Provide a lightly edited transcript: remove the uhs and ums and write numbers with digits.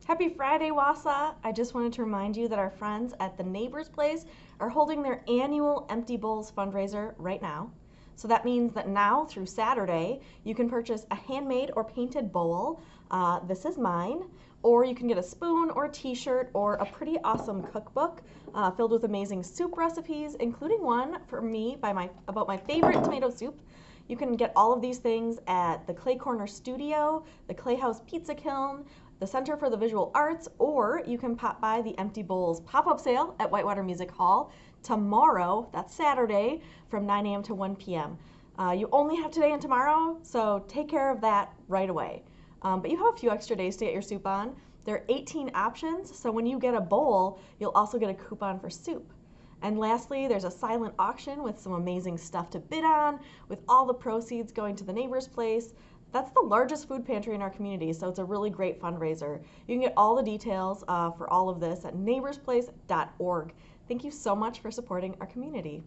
Happy Friday, Wassa! I just wanted to remind you that our friends at the Neighbor's Place are holding their annual Empty Bowls fundraiser right now. So that means that now through Saturday, you can purchase a handmade or painted bowl. This is mine. Or you can get a spoon or a t-shirt or a pretty awesome cookbook filled with amazing soup recipes, including one for me about my favorite tomato soup. You can get all of these things at the Clay Corner Studio, the Clay House Pizza Kiln, the Center for the Visual Arts, or you can pop by the Empty Bowls pop-up sale at Whitewater Music Hall tomorrow, that's Saturday, from 9 a.m. to 1 p.m. You only have today and tomorrow, so take care of that right away. But you have a few extra days to get your soup on. There are 18 options, so when you get a bowl, you'll also get a coupon for soup. And lastly, there's a silent auction with some amazing stuff to bid on, with all the proceeds going to the Neighbor's Place. That's the largest food pantry in our community, so it's a really great fundraiser. You can get all the details for all of this at neighborsplace.org. Thank you so much for supporting our community.